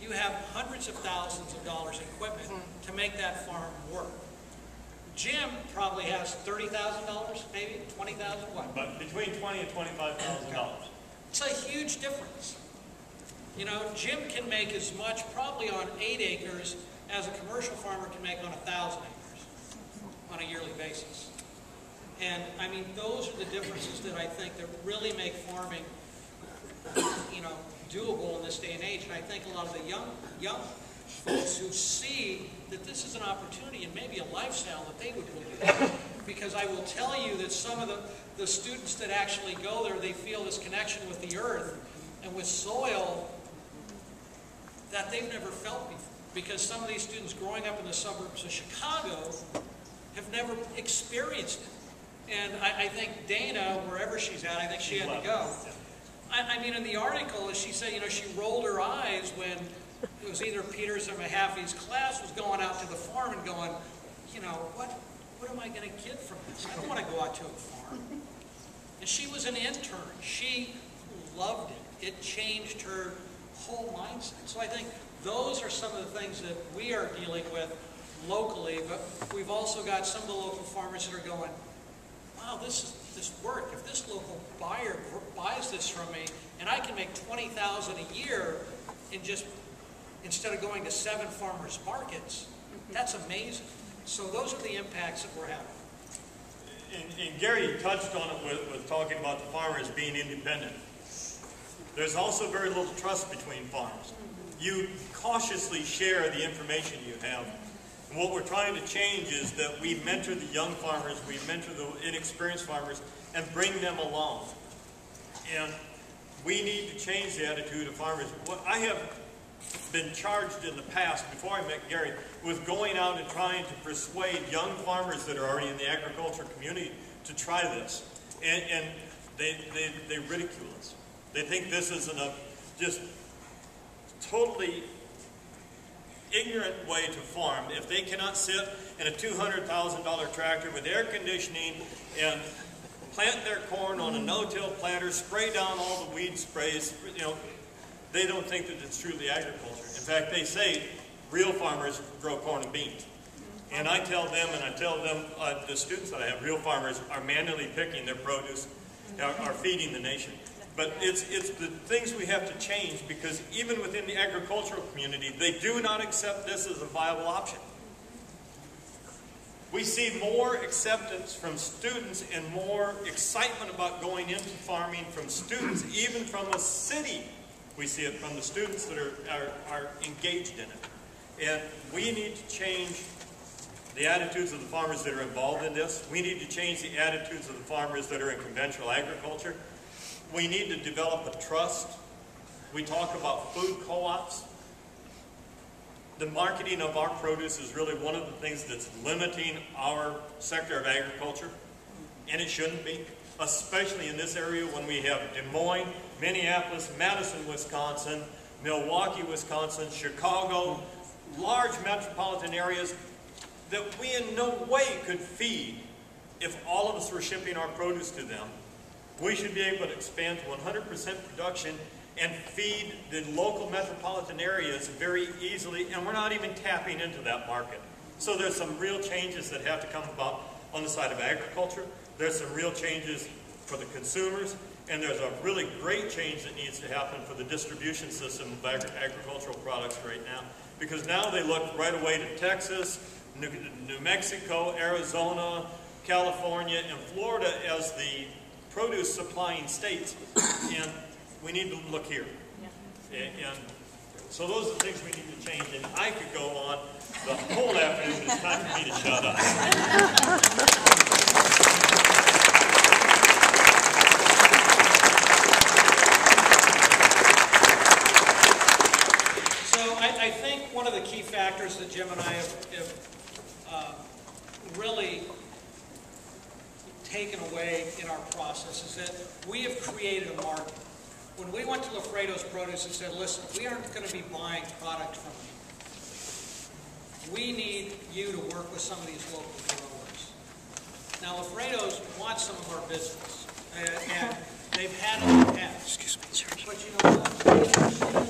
you have hundreds of thousands of dollars in equipment to make that farm work. Jim probably has $30,000, maybe $20,000. What? But between $20,000 and $25,000. It's a huge difference. You know, Jim can make as much probably on 8 acres as a commercial farmer can make on 1,000 acres on a yearly basis. And I mean, those are the differences that I think that really make farming, you know, doable in this day and age. And I think a lot of the young folks who see that this is an opportunity and maybe a lifestyle that they would really do. Because I will tell you that some of the students that actually go there, they feel this connection with the earth and with soil that they've never felt before. Because some of these students growing up in the suburbs of Chicago have never experienced it. And I think Dana, wherever she's at, I think she had to go. I mean, in the article, as she said, you know, she rolled her eyes when it was either Peters or Mahaffey's class was going out to the farm and going, you know, what am I going to get from this? I don't want to go out to a farm. And she was an intern. She loved it. It changed her whole mindset. So I think those are some of the things that we are dealing with locally, but we've also got some of the local farmers that are going, wow, this work. If this local buyer buys this from me, and I can make $20,000 a year in just instead of going to 7 farmers markets, that's amazing. So those are the impacts that we're having. And Gary touched on it with talking about the farmers being independent. There's also very little trust between farms. You cautiously share the information you have. And what we're trying to change is that we mentor the young farmers, we mentor the inexperienced farmers, and bring them along. And we need to change the attitude of farmers. What I have been charged in the past, before I met Gary, with going out and trying to persuade young farmers that are already in the agriculture community to try this. And they ridicule us. They think this is a just totally ignorant way to farm. If they cannot sit in a $200,000 tractor with air conditioning and plant their corn on a no-till planter, spray down all the weed sprays, you know, they don't think that it's truly agriculture. In fact, they say real farmers grow corn and beans. And I tell them, the students that I have, real farmers are manually picking their produce, are feeding the nation. But it's the things we have to change, because even within the agricultural community, they do not accept this as a viable option. We see more acceptance from students and more excitement about going into farming from students, even from a city. We see it from the students that are engaged in it. And we need to change the attitudes of the farmers that are involved in this. We need to change the attitudes of the farmers that are in conventional agriculture. We need to develop a trust. We talk about food co-ops. The marketing of our produce is really one of the things that's limiting our sector of agriculture, and it shouldn't be, especially in this area when we have Des Moines, Minneapolis, Madison, Wisconsin, Milwaukee, Wisconsin, Chicago, large metropolitan areas that we in no way could feed if all of us were shipping our produce to them. We should be able to expand to 100% production and feed the local metropolitan areas very easily, and we're not even tapping into that market. So there's some real changes that have to come about on the side of agriculture. There's some real changes for the consumers, and there's a really great change that needs to happen for the distribution system of agricultural products right now, because now they look right away to Texas, New Mexico, Arizona, California, and Florida as the produce supplying states, and we need to look here. And so those are the things we need to change, and I could go on the whole afternoon. It's time for me to shut up. So I think one of the key factors that Jim and I have really taken away in our process is that we have created a market. When we went to Lafredo's Produce and said, listen, we aren't going to be buying product from you. We need you to work with some of these local growers. Now, Lafredo's wants some of our business, and they've had it in the past. Excuse me, sir. But you know what?